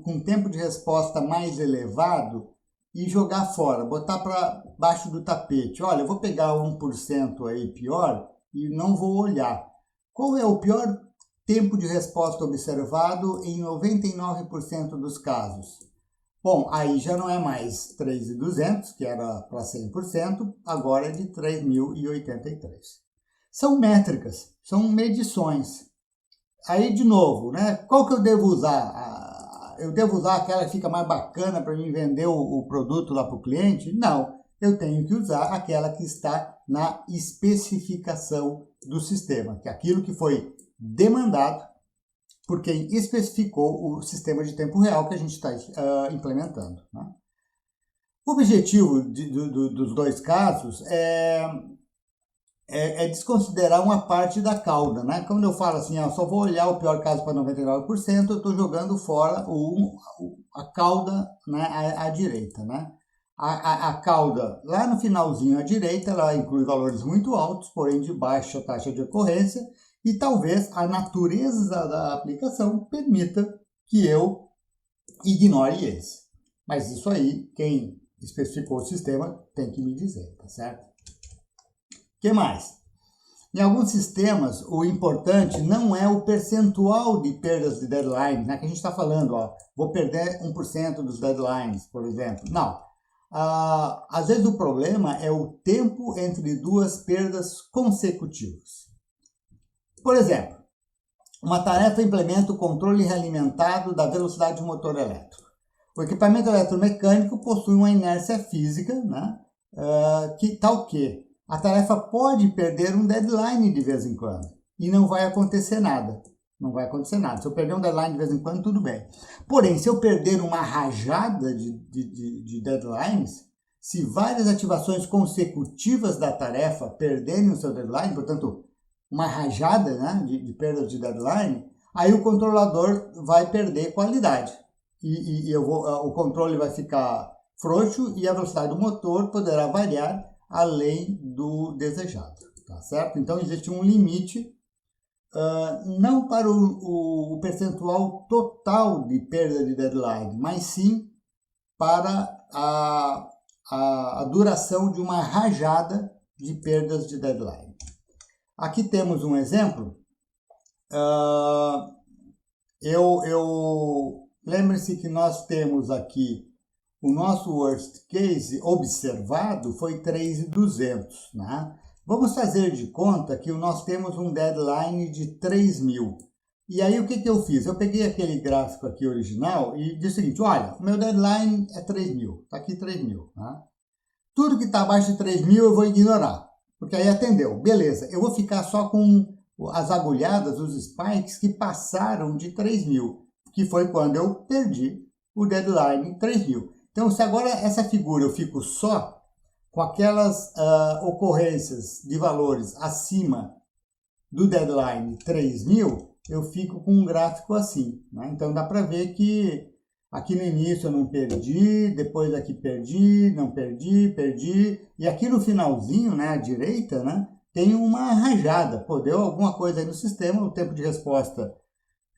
com tempo de resposta mais elevado e jogar fora, botar para baixo do tapete? Olha, eu vou pegar 1% aí pior e não vou olhar. Qual é o pior tempo de resposta observado em 99% dos casos? Bom, aí já não é mais 3.200, que era para 100%, agora é de 3.083. São métricas, são medições. Aí, de novo, né, qual que eu devo usar? Eu devo usar aquela que fica mais bacana para mim vender o produto lá para o cliente? Não, eu tenho que usar aquela que está na especificação do sistema, que é aquilo que foi demandado por quem especificou o sistema de tempo real que a gente está implementando. Né? O objetivo dos dois casos é desconsiderar uma parte da cauda. Né? Quando eu falo assim, só vou olhar o pior caso para 99%, eu estou jogando fora a cauda, né, à direita. Né? A cauda, lá no finalzinho à direita, ela inclui valores muito altos, porém de baixa taxa de ocorrência, e talvez a natureza da aplicação permita que eu ignore eles. Mas isso aí, quem especificou o sistema tem que me dizer, tá certo? O que mais? Em alguns sistemas, o importante não é o percentual de perdas de deadlines, né? Que a gente está falando, vou perder 1% dos deadlines, por exemplo. Não. Às vezes o problema é o tempo entre duas perdas consecutivas. Por exemplo, uma tarefa implementa o controle realimentado da velocidade do motor elétrico. O equipamento eletromecânico possui uma inércia física, né, que a tarefa pode perder um deadline de vez em quando e não vai acontecer nada. Não vai acontecer nada. Se eu perder um deadline de vez em quando, tudo bem. Porém, se eu perder uma rajada de deadlines, se várias ativações consecutivas da tarefa perderem o seu deadline, portanto, uma rajada, né, de perda de deadline, aí o controlador vai perder qualidade. O controle vai ficar frouxo e a velocidade do motor poderá variar além do desejado. Tá certo? Então, existe um limite, não para o percentual total de perda de deadline, mas sim para a duração de uma rajada de perdas de deadline. Aqui temos um exemplo. Eu lembre-se que nós temos aqui o nosso worst case observado foi 3.200, né? Vamos fazer de conta que nós temos um deadline de 3.000. E aí o que eu fiz? Eu peguei aquele gráfico aqui original e disse o seguinte, olha, o meu deadline é 3.000, está aqui 3.000, né? Tudo que está abaixo de 3.000 eu vou ignorar, porque aí atendeu. Beleza, eu vou ficar só com as agulhadas, os spikes que passaram de 3.000, que foi quando eu perdi o deadline 3.000. Então, se agora essa figura eu fico só com aquelas ocorrências de valores acima do deadline 3.000, eu fico com um gráfico assim, né? Então, dá para ver que aqui no início eu não perdi, depois aqui perdi, não perdi, perdi. E aqui no finalzinho, né, à direita, né, tem uma rajada. Pô, deu alguma coisa aí no sistema, o tempo de resposta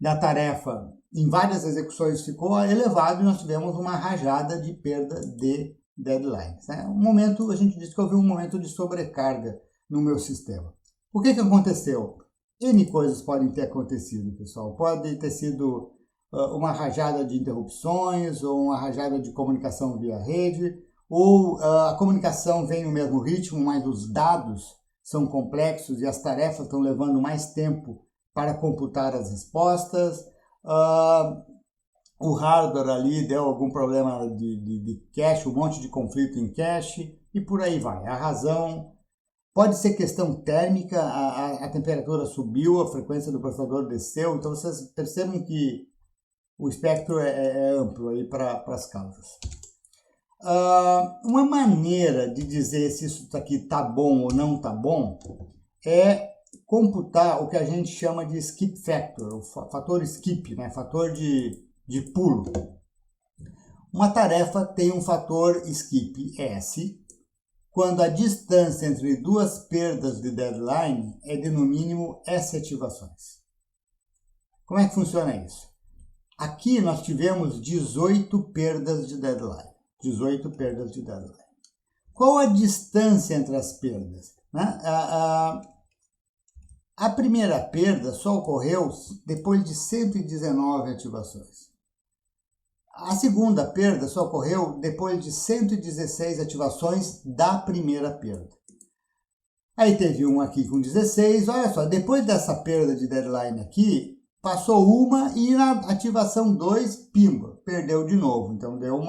da tarefa em várias execuções ficou elevado e nós tivemos uma rajada de perda de deadlines, né? Um momento, a gente disse que houve um momento de sobrecarga no meu sistema. O que aconteceu? N coisas podem ter acontecido, pessoal. Pode ter sido uma rajada de interrupções, ou uma rajada de comunicação via rede, ou a comunicação vem no mesmo ritmo, mas os dados são complexos e as tarefas estão levando mais tempo para computar as respostas. O hardware ali deu algum problema de cache, um monte de conflito em cache, e por aí vai. A razão pode ser questão térmica, a temperatura subiu, a frequência do processador desceu, então vocês percebem que o espectro é amplo aí para as causas. Uma maneira de dizer se isso aqui está bom ou não está bom é computar o que a gente chama de skip factor, o fator skip, né? Fator de pulo. Uma tarefa tem um fator skip S quando a distância entre duas perdas de deadline é de no mínimo S ativações. Como é que funciona isso? Aqui nós tivemos 18 perdas de deadline. 18 perdas de deadline. Qual a distância entre as perdas? Né? A primeira perda só ocorreu depois de 119 ativações. A segunda perda só ocorreu depois de 116 ativações da primeira perda. Aí teve um aqui com 16, olha só, depois dessa perda de deadline aqui, passou uma e na ativação 2, pimba, perdeu de novo. Então deu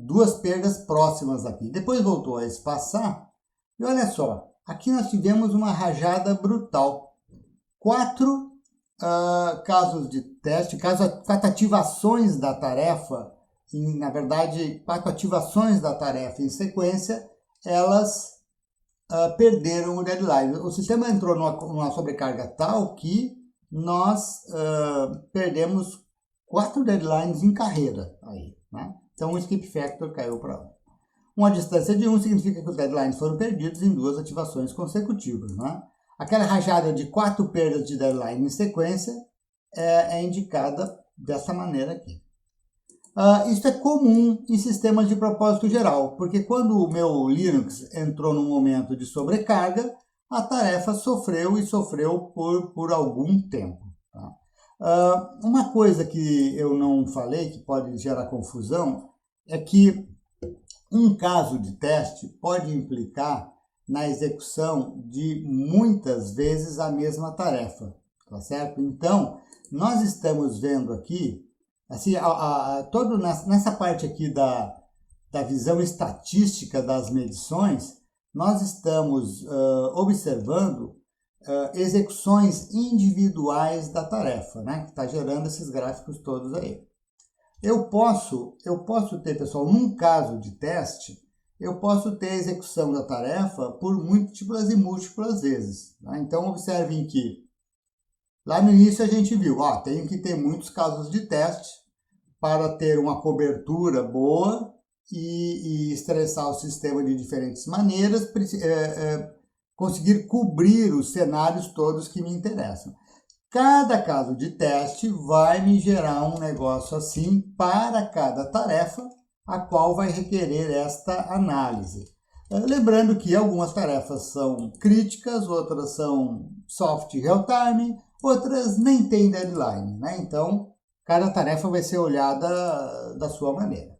duas perdas próximas aqui. Depois voltou a espaçar e olha só, aqui nós tivemos uma rajada brutal. 4 casos de teste, 4 ativações da tarefa, na verdade, 4 ativações da tarefa em sequência, elas perderam o deadline. O sistema entrou numa sobrecarga tal que nós perdemos 4 deadlines em carreira aí, né? Então o skip factor caiu para 1. Uma distância de 1 significa que os deadlines foram perdidos em 2 ativações consecutivas, né? Aquela rajada de 4 perdas de deadline em sequência é indicada dessa maneira aqui. Isso é comum em sistemas de propósito geral, porque quando o meu Linux entrou num momento de sobrecarga, a tarefa sofreu e sofreu por algum tempo. Tá? Uma coisa que eu não falei, que pode gerar confusão, é que um caso de teste pode implicar na execução de muitas vezes a mesma tarefa, tá certo? Então, nós estamos vendo aqui, assim, nessa parte aqui da visão estatística das medições, nós estamos observando execuções individuais da tarefa, né? Que está gerando esses gráficos todos aí. Eu posso ter, pessoal, num caso de teste, eu posso ter a execução da tarefa por múltiplas e múltiplas vezes. Tá? Então, observem que lá no início a gente viu, tem que ter muitos casos de teste para ter uma cobertura boa e estressar o sistema de diferentes maneiras, conseguir cobrir os cenários todos que me interessam. Cada caso de teste vai me gerar um negócio assim para cada tarefa, a qual vai requerer esta análise. Lembrando que algumas tarefas são críticas, outras são soft real-time, outras nem têm deadline, né? Então, cada tarefa vai ser olhada da sua maneira.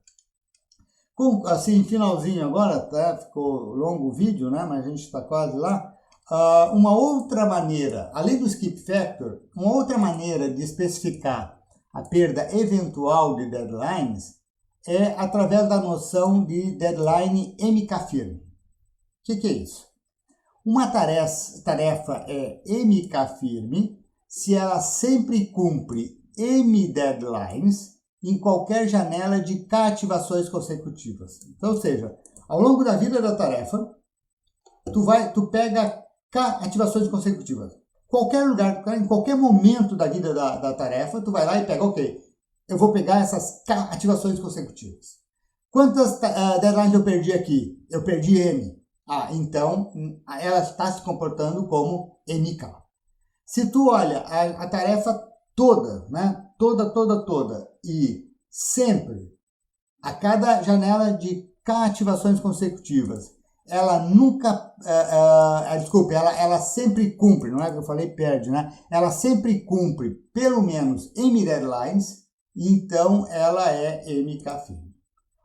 Assim, finalzinho agora, tá? Ficou longo o vídeo, né? Mas a gente está quase lá. Uma outra maneira, além do skip factor, uma outra maneira de especificar a perda eventual de deadlines é através da noção de deadline MK firme. O que é isso? Uma tarefa é MK firme se ela sempre cumpre M deadlines em qualquer janela de K ativações consecutivas. Então, ou seja, ao longo da vida da tarefa, tu pega K ativações consecutivas. Qualquer lugar, em qualquer momento da vida da tarefa, tu vai lá e pega, ok, eu vou pegar essas K ativações consecutivas. Quantas deadlines eu perdi aqui? Eu perdi M. Então ela está se comportando como MK. Se tu olha a tarefa toda, né? Toda, e sempre, a cada janela de K ativações consecutivas, ela nunca, ela sempre cumpre, não é que eu falei perde, né? Ela sempre cumpre pelo menos M deadlines, então ela é MK firme.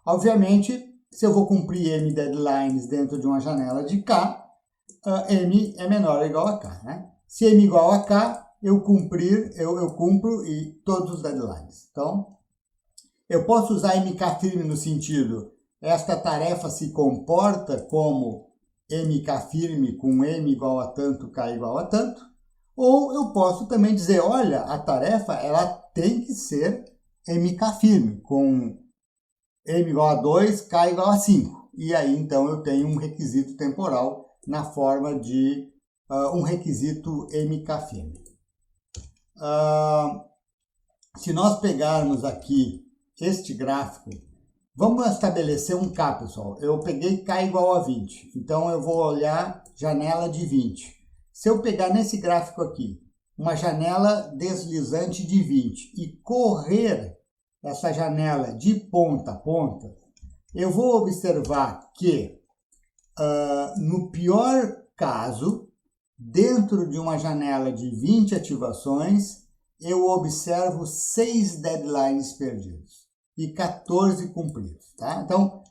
Obviamente, se eu vou cumprir M deadlines dentro de uma janela de K, M é menor ou igual a K, né? Se M igual a K, eu cumpro e todos os deadlines. Então, eu posso usar MK firme no sentido, esta tarefa se comporta como MK firme com M igual a tanto, K igual a tanto, ou eu posso também dizer, olha, a tarefa ela tem que ser MK firme, com M igual a 2, K igual a 5. E aí, então, eu tenho um requisito temporal na forma de um requisito MK firme. Se nós pegarmos aqui este gráfico, vamos estabelecer um K, pessoal. Eu peguei K igual a 20, então eu vou olhar janela de 20. Se eu pegar nesse gráfico aqui, uma janela deslizante de 20 e correr essa janela de ponta a ponta, eu vou observar que, no pior caso, dentro de uma janela de 20 ativações, eu observo 6 deadlines perdidos e 14 cumpridos. Tá? Então,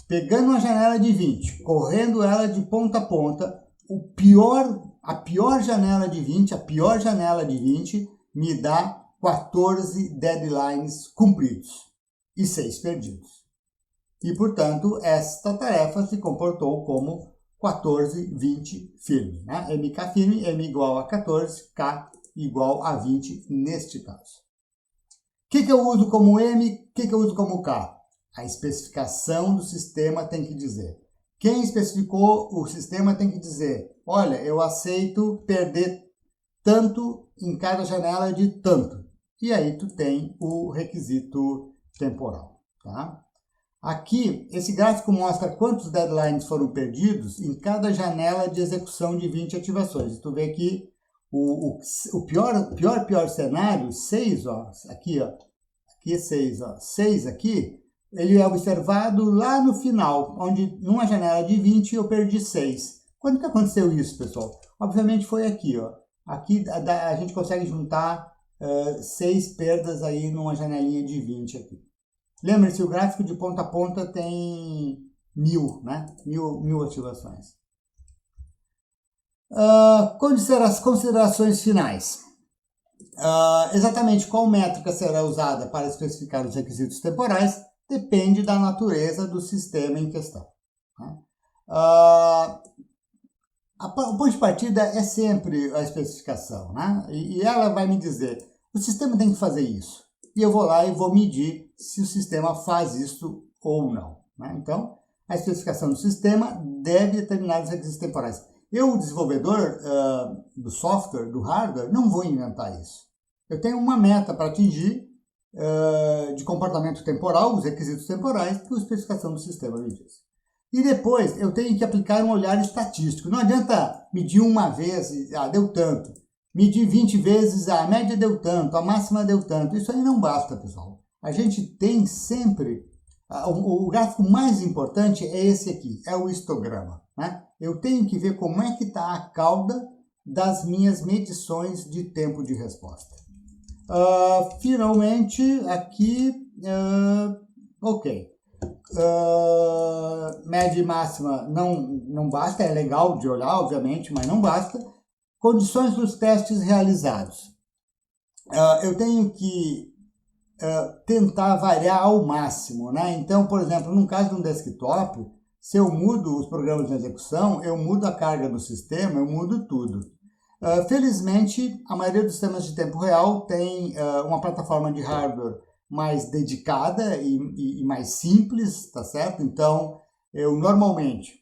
pegando uma janela de 20, correndo ela de ponta a ponta, a pior janela de 20 me dá 14 deadlines cumpridos e 6 perdidos. E, portanto, esta tarefa se comportou como 14, 20 firme. Né? MK firme, M igual a 14, K igual a 20 neste caso. O que eu uso como M, o que eu uso como K? A especificação do sistema tem que dizer. Quem especificou o sistema tem que dizer, olha, eu aceito perder tanto em cada janela de tanto. E aí tu tem o requisito temporal. Tá? Aqui, esse gráfico mostra quantos deadlines foram perdidos em cada janela de execução de 20 ativações. Tu vê aqui o pior cenário, 6, ó, aqui é 6, ó, 6 aqui, ele é observado lá no final, onde numa janela de 20 eu perdi 6. Quando que aconteceu isso, pessoal? Obviamente foi aqui, ó. Aqui a gente consegue juntar 6 perdas aí numa janelinha de 20 aqui. Lembre-se, o gráfico de ponta a ponta tem 1000, né? 1000 ativações. Considerações finais. Exatamente qual métrica será usada para especificar os requisitos temporais depende da natureza do sistema em questão. Né? O ponto de partida é sempre a especificação, né? E ela vai me dizer, o sistema tem que fazer isso. E eu vou lá e vou medir se o sistema faz isso ou não. Né? Então, a especificação do sistema deve determinar os requisitos temporais. Eu, o desenvolvedor do software, do hardware, não vou inventar isso. Eu tenho uma meta para atingir de comportamento temporal, os requisitos temporais, que a especificação do sistema me diz. E depois eu tenho que aplicar um olhar estatístico. Não adianta medir uma vez e deu tanto. Medir 20 vezes, a média deu tanto, a máxima deu tanto. Isso aí não basta, pessoal. A gente tem sempre... O gráfico mais importante é esse aqui, é o histograma. Né? Eu tenho que ver como é que está a cauda das minhas medições de tempo de resposta. Finalmente, aqui, ok. Média e máxima não basta, é legal de olhar, obviamente, mas não basta. Condições dos testes realizados. Eu tenho que tentar variar ao máximo, né? Então, por exemplo, no caso de um desktop, se eu mudo os programas de execução, eu mudo a carga do sistema, eu mudo tudo. Felizmente, a maioria dos sistemas de tempo real tem uma plataforma de hardware mais dedicada e mais simples, tá certo? Então, eu normalmente,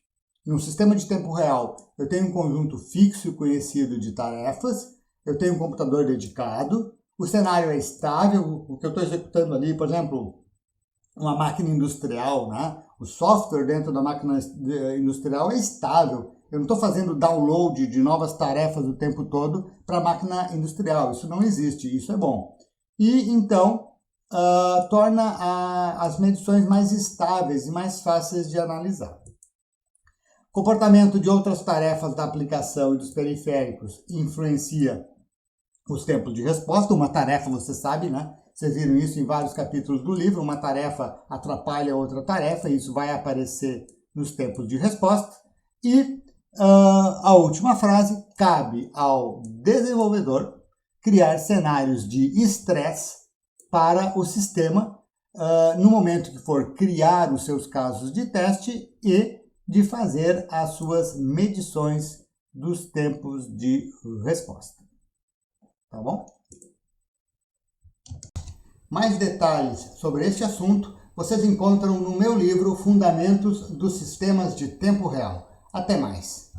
no sistema de tempo real, eu tenho um conjunto fixo conhecido de tarefas, eu tenho um computador dedicado, o cenário é estável, o que eu estou executando ali, por exemplo, uma máquina industrial, né? O software dentro da máquina industrial é estável. Eu não estou fazendo download de novas tarefas o tempo todo para a máquina industrial. Isso não existe, isso é bom. E então torna as medições mais estáveis e mais fáceis de analisar. Comportamento de outras tarefas da aplicação e dos periféricos influencia os tempos de resposta. Uma tarefa, você sabe, né? Vocês viram isso em vários capítulos do livro. Uma tarefa atrapalha outra tarefa e isso vai aparecer nos tempos de resposta. E a última frase: cabe ao desenvolvedor criar cenários de estresse para o sistema no momento que for criar os seus casos de teste e de fazer as suas medições dos tempos de resposta. Tá bom? Mais detalhes sobre este assunto vocês encontram no meu livro Fundamentos dos Sistemas de Tempo Real. Até mais!